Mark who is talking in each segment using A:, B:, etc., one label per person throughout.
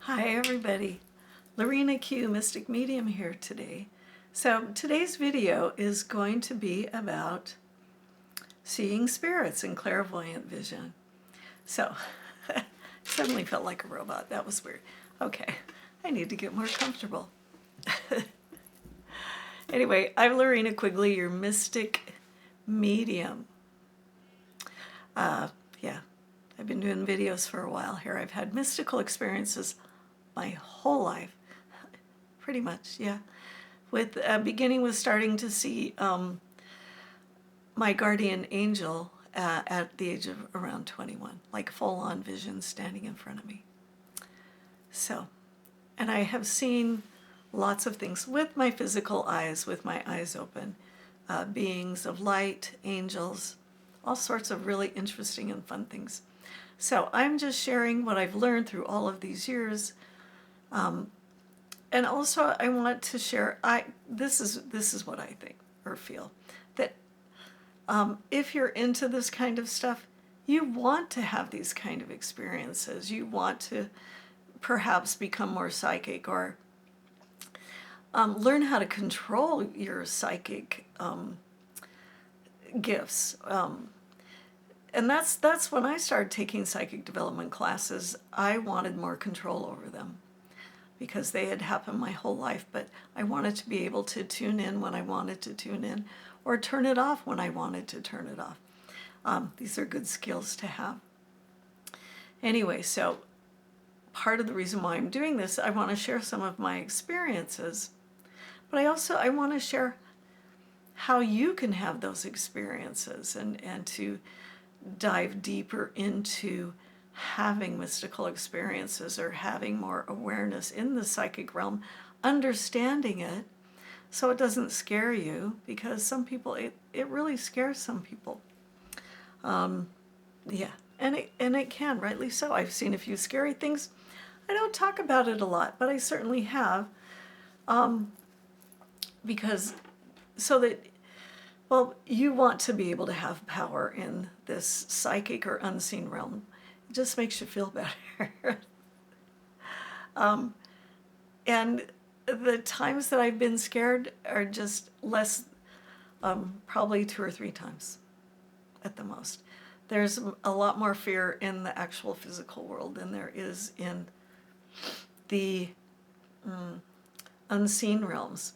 A: Hi everybody, Lorina Q, Mystic Medium here today. So today's video is going to be about seeing spirits and clairvoyant vision. So, suddenly felt like a robot, that was weird. Okay, I need to get more comfortable. Anyway, I'm Lorina Quigley, your Mystic Medium. Yeah, I've been doing videos for a while here. I've had mystical experiences my whole life, pretty much, yeah. With beginning with starting to see my guardian angel at the age of around 21, like full-on vision standing in front of me. So, and I have seen lots of things with my physical eyes, with my eyes open, beings of light, angels, all sorts of really interesting and fun things. So I'm just sharing what I've learned through all of these years. And also I want to share, this is what I think or feel, that if you're into this kind of stuff, you want to have these kind of experiences. You want to perhaps become more psychic or learn how to control your psychic gifts. And that's when I started taking psychic development classes. I wanted more control over them because they had happened my whole life, but I wanted to be able to tune in when I wanted to tune in or turn it off when I wanted to turn it off. These are good skills to have. Anyway, so part of the reason why I'm doing this, I want to share some of my experiences, but I want to share how you can have those experiences and to dive deeper into having mystical experiences or having more awareness in the psychic realm, understanding it so it doesn't scare you, because some people, it really scares some people. Yeah, and it can, rightly so. I've seen a few scary things. I don't talk about it a lot, but I certainly have, because so that, well, you want to be able to have power in this psychic or unseen realm. It just makes you feel better. And the times that I've been scared are just less, probably 2 or 3 times at the most. There's a lot more fear in the actual physical world than there is in the unseen realms.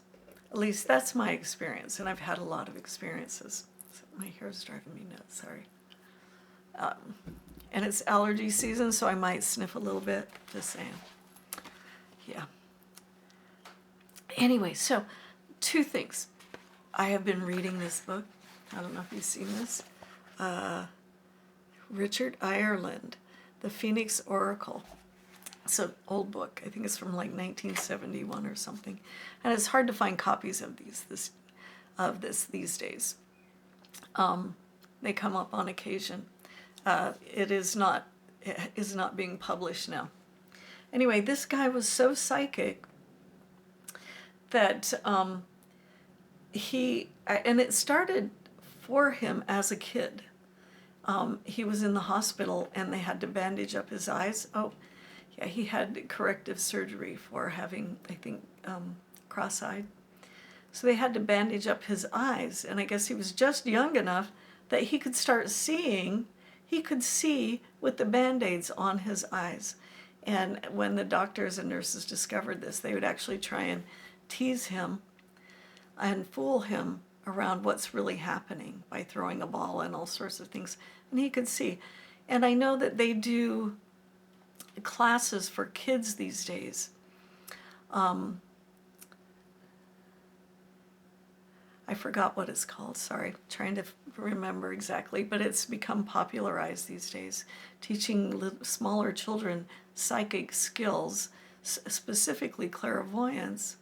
A: At least that's my experience, and I've had a lot of experiences. So my hair's driving me nuts, sorry. And it's allergy season, so I might sniff a little bit, just saying. Yeah. Anyway, so 2 things. I have been reading this book. I don't know if you've seen this. Richard Ireland, The Phoenix Oracle. It's an old book. I think it's from like 1971 or something. And it's hard to find copies of this these days. They come up on occasion. It is not being published now. Anyway, this guy was so psychic that and it started for him as a kid. He was in the hospital and they had to bandage up his eyes. Oh, yeah, he had corrective surgery for having, I think, cross-eyed. So they had to bandage up his eyes, and I guess he was just young enough that he could start seeing. He could see with the Band-Aids on his eyes. And when the doctors and nurses discovered this, they would actually try and tease him and fool him around what's really happening by throwing a ball and all sorts of things. And he could see. And I know that they do classes for kids these days. I forgot what it's called, sorry, trying to remember exactly, but it's become popularized these days, teaching smaller children psychic skills, specifically clairvoyance,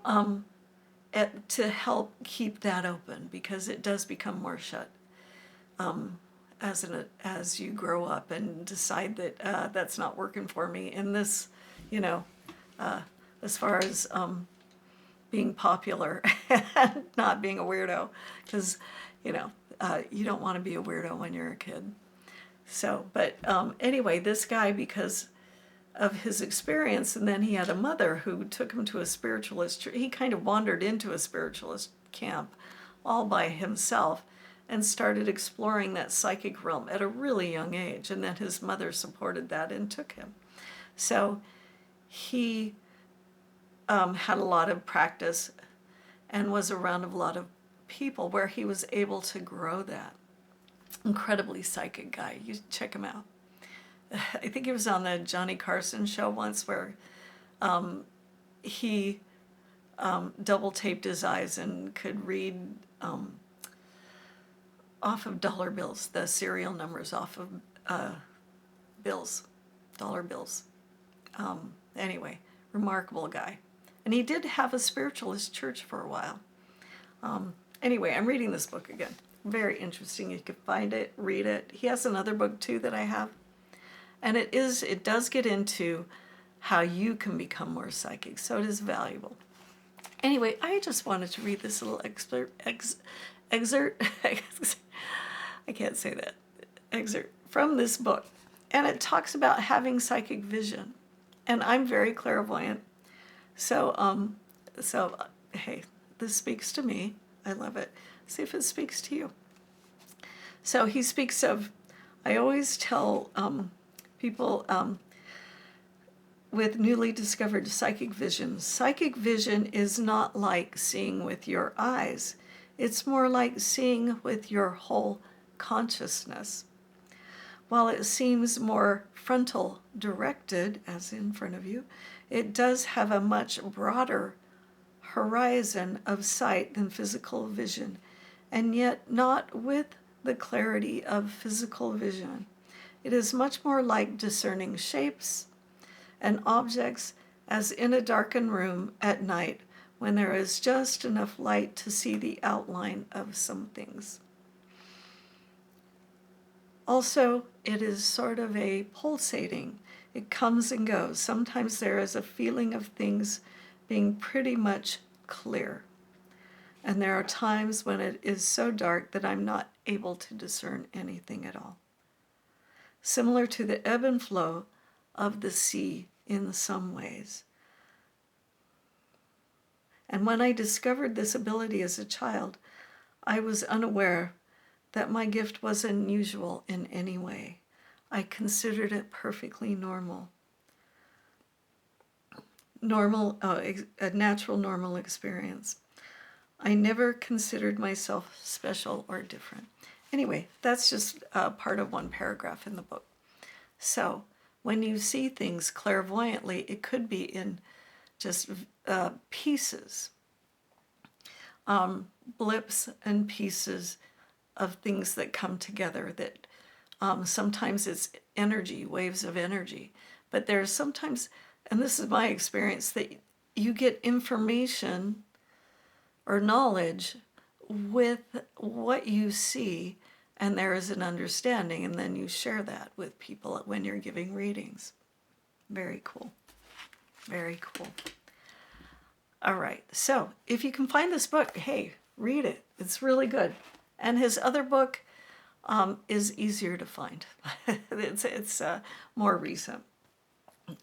A: to help keep that open, because it does become more shut as you grow up and decide that that's not working for me in this, as far as being popular and not being a weirdo, because you don't want to be a weirdo when you're a kid. So, but anyway, this guy, because of his experience. And then he had a mother who took him to a spiritualist. He kind of wandered into a spiritualist camp all by himself and started exploring that psychic realm at a really young age. And then his mother supported that and took him. So he had a lot of practice and was around a lot of people where he was able to grow that. Incredibly psychic guy. You check him out. I think he was on the Johnny Carson show once where he double taped his eyes and could read off of dollar bills, the serial numbers off of bills, dollar bills. Anyway, remarkable guy. And he did have a spiritualist church for a while. Anyway, I'm reading this book again. Very interesting. You can find it, read it. He has another book too that I have. And it does get into how you can become more psychic. So it is valuable. Anyway, I just wanted to read this little excerpt. I can't say that. Excerpt from this book. And it talks about having psychic vision. And I'm very clairvoyant. So hey, this speaks to me. I love it. See if it speaks to you. So he speaks of, I always tell people with newly discovered psychic vision is not like seeing with your eyes. It's more like seeing with your whole consciousness. While it seems more frontal directed, as in front of you, it does have a much broader horizon of sight than physical vision, and yet not with the clarity of physical vision. It is much more like discerning shapes and objects as in a darkened room at night when there is just enough light to see the outline of some things. Also, it is sort of a pulsating. It comes and goes. Sometimes there is a feeling of things being pretty much clear. And there are times when it is so dark that I'm not able to discern anything at all. Similar to the ebb and flow of the sea in some ways. And when I discovered this ability as a child, I was unaware that my gift was unusual in any way. I considered it perfectly normal. A natural, normal experience. I never considered myself special or different. Anyway, that's just part of one paragraph in the book. So, when you see things clairvoyantly, it could be in just pieces, blips and pieces of things that come together that sometimes it's energy, waves of energy. But there's sometimes, and this is my experience, that you get information or knowledge with what you see, and there is an understanding, and then you share that with people when you're giving readings. Very cool. Very cool. All right, so if you can find this book, hey, read it. It's really good. And his other book is easier to find. it's more recent.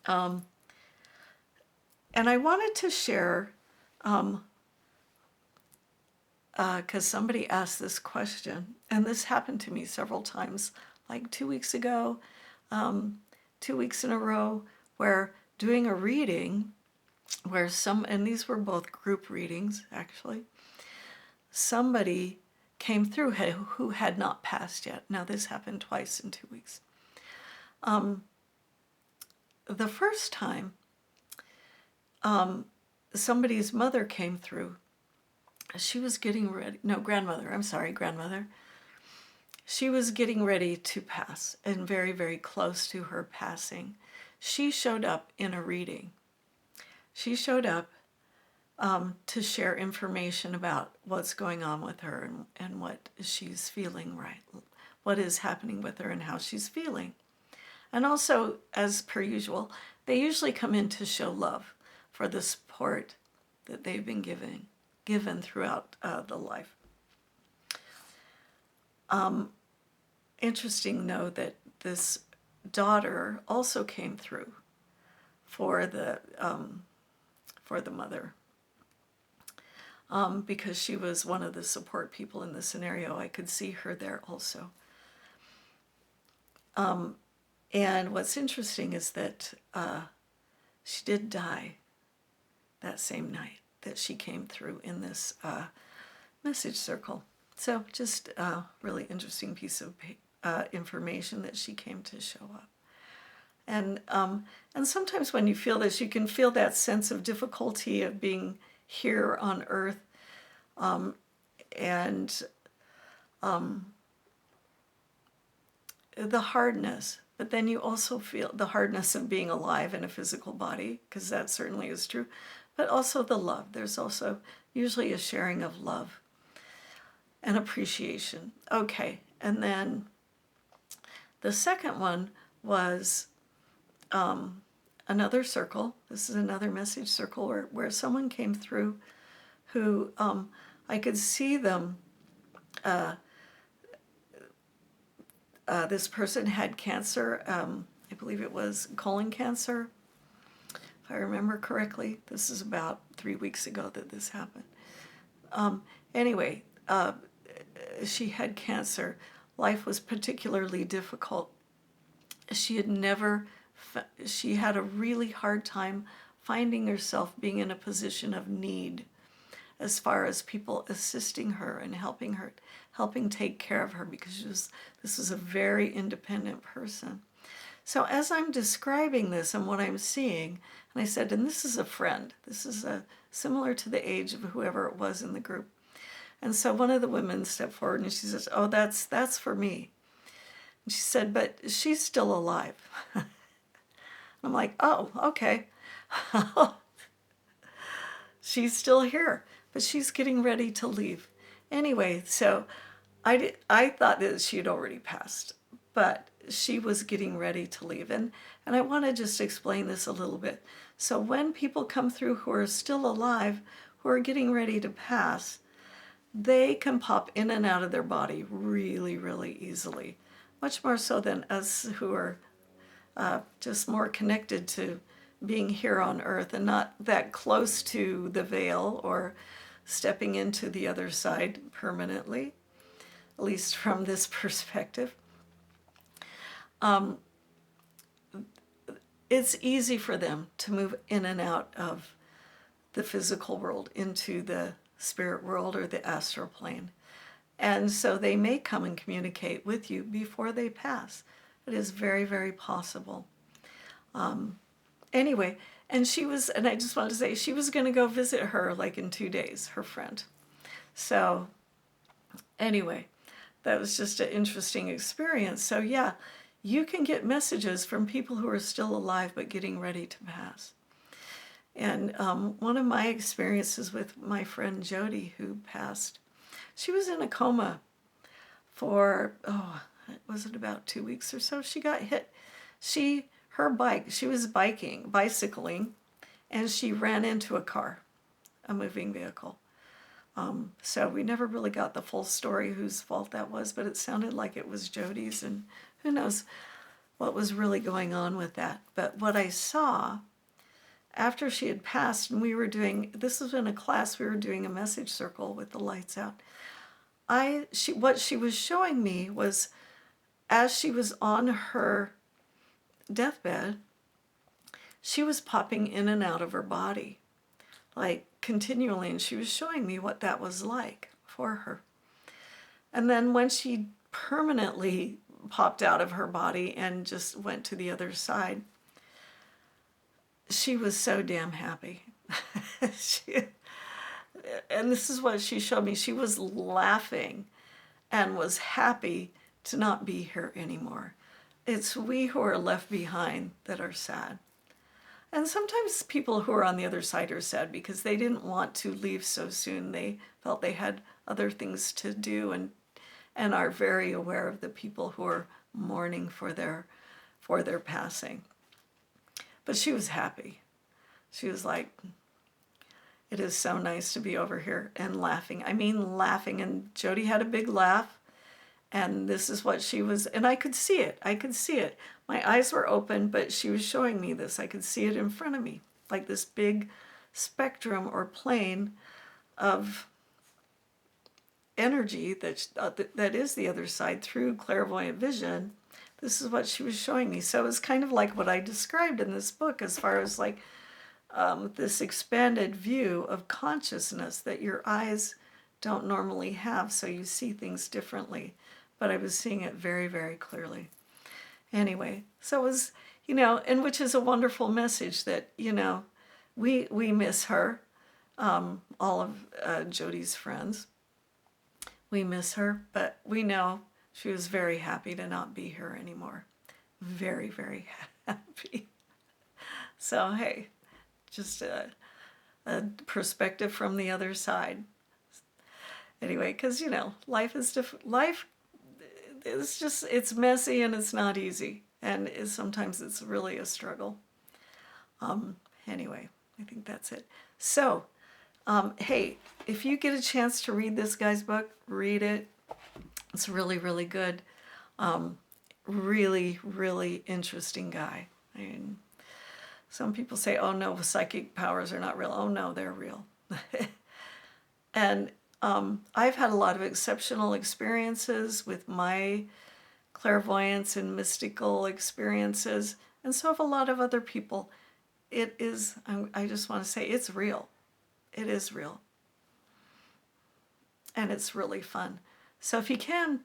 A: And I wanted to share, because somebody asked this question, and this happened to me several times, like 2 weeks ago, 2 weeks in a row, where doing a reading, where and these were both group readings, actually, somebody came through who had not passed yet. Now, this happened twice in 2 weeks. The first time, somebody's mother came through. She was getting ready, grandmother. She was getting ready to pass and very, very close to her passing. She showed up in a reading. She showed up to share information about what's going on with her and what she's feeling, right? What is happening with her and how she's feeling. And also, as per usual, they usually come in to show love for the support that they've been given throughout the life. Interesting, though, that this daughter also came through. for the mother. Because she was one of the support people in the scenario. I could see her there also. And what's interesting is that she did die that same night that she came through in this message circle. So just a really interesting piece of information that she came to show up. And sometimes when you feel this, you can feel that sense of difficulty of being here on earth, and the hardness. But then you also feel the hardness of being alive in a physical body, because that certainly is true. But also the love. There's also usually a sharing of love and appreciation. Okay, and then the second one was another circle. This is another message circle where someone came through who I could see them. This person had cancer. I believe it was colon cancer, if I remember correctly. This is about 3 weeks ago that this happened. Anyway, she had cancer. Life was particularly difficult. She had a really hard time finding herself being in a position of need as far as people assisting her and helping take care of her, because this was a very independent person. So as I'm describing this and what I'm seeing, and I said, and this is a friend. This is similar to the age of whoever it was in the group. And so one of the women stepped forward and she says, "Oh, that's for me." And she said, "But she's still alive." I'm like, "Oh, okay." She's still here, but she's getting ready to leave. Anyway, so I thought that she had already passed, but she was getting ready to leave. And I want to just explain this a little bit. So when people come through who are still alive, who are getting ready to pass, they can pop in and out of their body really, really easily. Much more so than us who are just more connected to being here on earth and not that close to the veil or stepping into the other side permanently, at least from this perspective. It's easy for them to move in and out of the physical world into the spirit world or the astral plane. And so they may come and communicate with you before they pass. It is very, very possible. Anyway, and I just wanted to say, she was going to go visit her like in 2 days, her friend. So anyway, that was just an interesting experience. So yeah, you can get messages from people who are still alive but getting ready to pass. And one of my experiences with my friend Jody, who passed, she was in a coma for, was it about 2 weeks or so? She got hit. She was bicycling, and she ran into a car, a moving vehicle. So we never really got the full story whose fault that was, but it sounded like it was Jody's, and who knows what was really going on with that. But what I saw after she had passed, and this was in a class, we were doing a message circle with the lights out. What she was showing me was, as she was on her deathbed, she was popping in and out of her body, like continually, and she was showing me what that was like for her. And then when she permanently popped out of her body and just went to the other side, she was so damn happy. And this is what she showed me. She was laughing and was happy to not be here anymore. It's we who are left behind that are sad. And sometimes people who are on the other side are sad because they didn't want to leave so soon. They felt they had other things to do, and are very aware of the people who are mourning for their passing. But she was happy. She was like, "It is so nice to be over here," and laughing. I mean, laughing. And Jody had a big laugh, and this is what she was, and I could see it. my eyes were open, but she was showing me this. I could see it in front of me, like this big spectrum or plane of energy that is the other side through clairvoyant vision. This is what she was showing me. So it was kind of like what I described in this book, as far as like this expanded view of consciousness that your eyes don't normally have, so you see things differently. But I was seeing it very, very clearly. Anyway, so it was, and which is a wonderful message that, we miss her, all of Jody's friends. We miss her, but we know she was very happy to not be here anymore. Very, very happy. So, hey, just a perspective from the other side. Anyway, because, life is different. Life is just, it's messy and it's not easy. And sometimes it's really a struggle. Anyway, I think that's it. So, hey, if you get a chance to read this guy's book, read it. It's really, really good. Really, really interesting guy. I mean, some people say, oh no, psychic powers are not real. Oh no, they're real. And I've had a lot of exceptional experiences with my clairvoyance and mystical experiences, and so have a lot of other people. It is, I just want to say, it's real. It is real. And it's really fun. So if you can,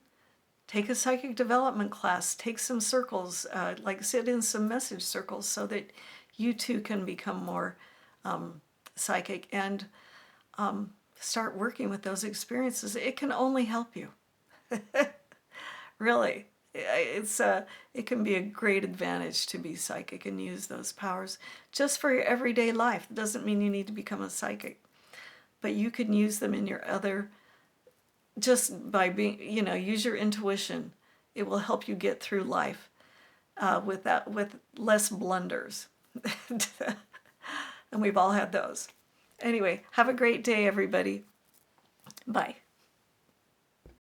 A: take a psychic development class, take some circles, like sit in some message circles so that you too can become more psychic and start working with those experiences. It can only help you. Really. It can be a great advantage to be psychic and use those powers just for your everyday life. It doesn't mean you need to become a psychic, but you can use them in your other, just by being, use your intuition. It will help you get through life with less blunders. And we've all had those. Anyway, have a great day, everybody. Bye.